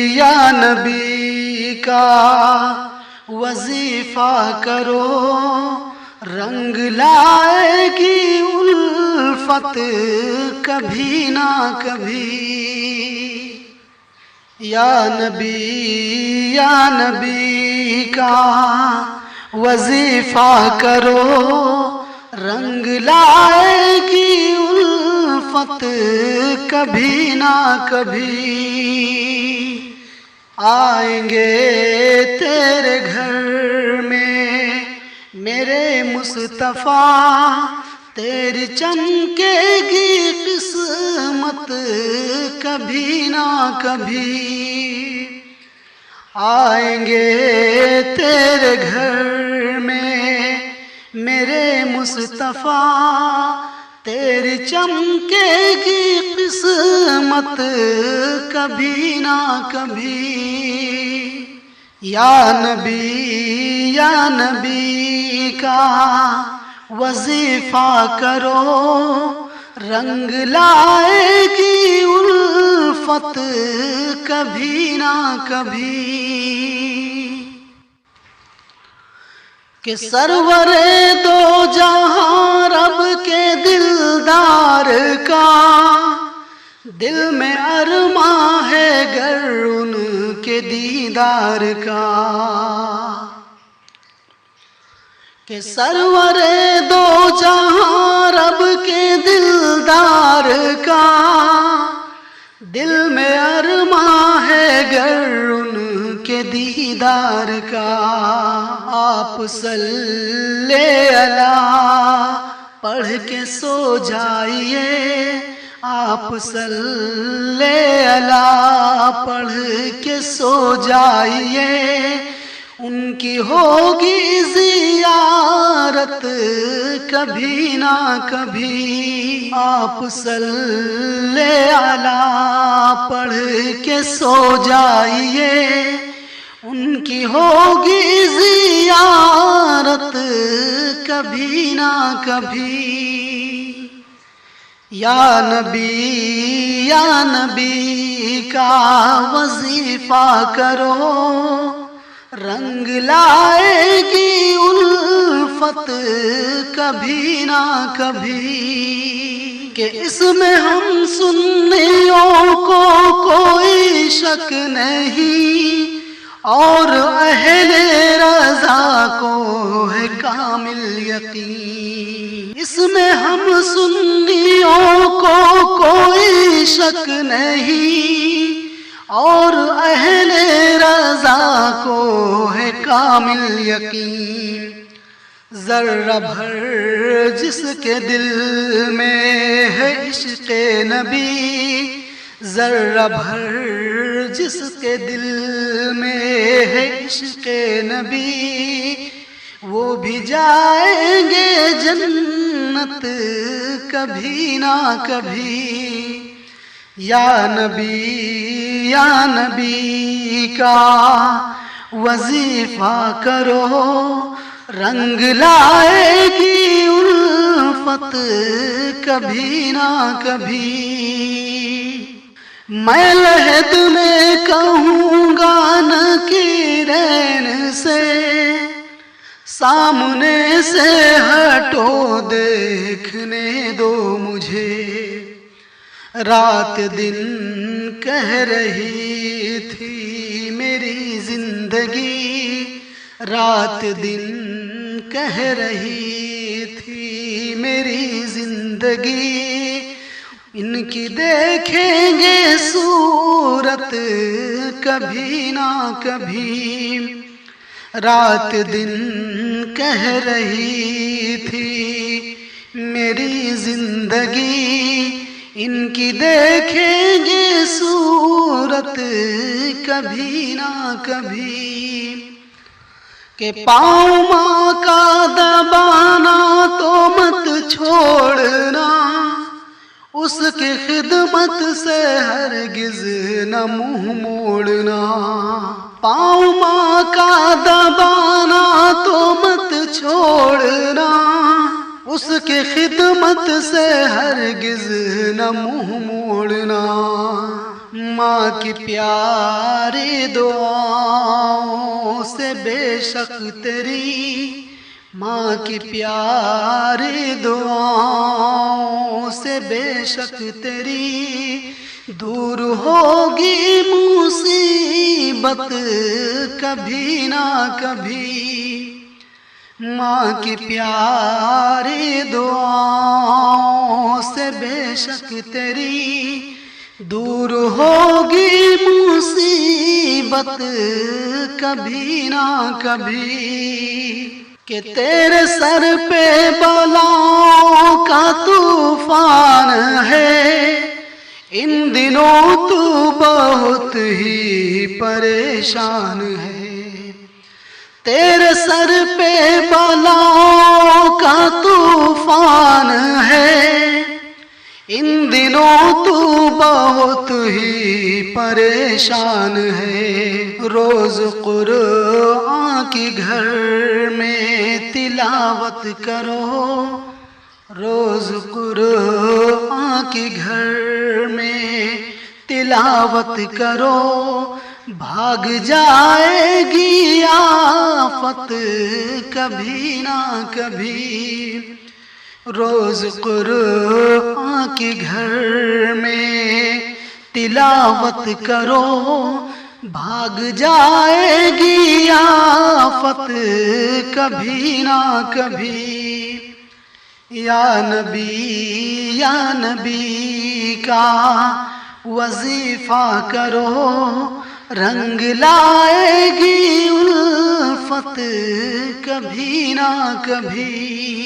یا نبی کا وظیفہ کرو، رنگ لائے گی الفت کبھی نہ کبھی۔ یا نبی کا وظیفہ کرو، رنگ لائے گی الفت کبھی نہ کبھی۔ آئیں گے تیرے گھر میں میرے مصطفیٰ، تیری چمکے گی قسمت کبھی نہ کبھی۔ آئیں گے تیرے گھر میں میرے مصطفیٰ، تیری چمکے گی قسمت کبھی نہ کبھی۔ یا نبی کا وظیفہ کرو، رنگ لائے گی الفت کبھی نہ کبھی۔ کہ سرور دو جہاں رب کے دلدار کا، دل میں ارماں ہے گر ان کے دیدار کا۔ کہ سرور دو جہاں رب کے دلدار کا، دل میں ارماں ہے گر ان کے دیدار کا۔ آپ صلی اللہ پڑھ کے سو جائیے، آپ صلی اللہ پڑھ کے سو جائیے، ان کی ہوگی زیارت کبھی نہ کبھی۔ آپ صلی اللہ پڑھ کے سو جائیے، ان کی ہوگی زیارت کبھی نہ کبھی۔ یا نبی کا وظیفہ کرو، رنگ لائے گی الفت کبھی نہ کبھی۔ کہ اس میں ہم سنیوں کو کوئی شک نہیں، اور اہل رضا کو ہے کامل یقین۔ اس میں ہم سنیوں کو کوئی شک نہیں، اور اہل رضا کو ہے کامل یقین۔ ذرہ بھر جس کے دل میں ہے عشق نبی، ذرہ بھر جس کے دل میں ہے عشق نبی، وہ بھی جائیں گے جنت کبھی نہ کبھی۔ یا نبی کا وظیفہ کرو، رنگ لائے گی الفت کبھی نہ کبھی۔ میں لحد میں کہوں گا نکیرین سے، سامنے سے ہٹو دیکھنے دو مجھے۔ رات دن کہہ رہی تھی میری زندگی، رات دن کہہ رہی تھی میری زندگی، ان کی دیکھیں گے صورت کبھی نہ کبھی۔ رات دن کہہ رہی تھی میری زندگی، ان کی دیکھیں گے صورت کبھی نہ کبھی۔ کہ پاؤں ماں کا دبانا تو مت چھوڑنا، اس کی خدمت سے ہرگز نہ منہ موڑنا۔ پاؤں ماں کا دبانا تو مت چھوڑنا، اس کی خدمت سے ہرگز نہ منہ موڑنا۔ ماں کی پیاری دعاؤں سے بے شک تیری، ماں کی پیاری دعاؤں سے بے شک تیری دور ہوگی مصیبت کبھی نہ کبھی۔ ماں کی پیاری دعاؤں سے بے شک تیری دور ہوگی مصیبت کبھی نہ کبھی، کہ تیرے سر پہ بلاؤں کا طوفان ہے، ان دنوں تو بہت ہی پریشان ہے۔ تیرے سر پہ بلاؤں کا طوفان ہے، ان دنوں تو بہت ہی پریشان ہے۔ روز قرآن کی گھر میں تلاوت کرو، روز قرآن کی گھر میں تلاوت کرو، بھاگ جائے گی آفت کبھی نہ کبھی۔ روز قرآن کی گھر میں تلاوت کرو، بھاگ جائے گی آفت کبھی نہ کبھی۔ یا نبی کا وظیفہ کرو، رنگ لائے گی الفت کبھی نہ کبھی۔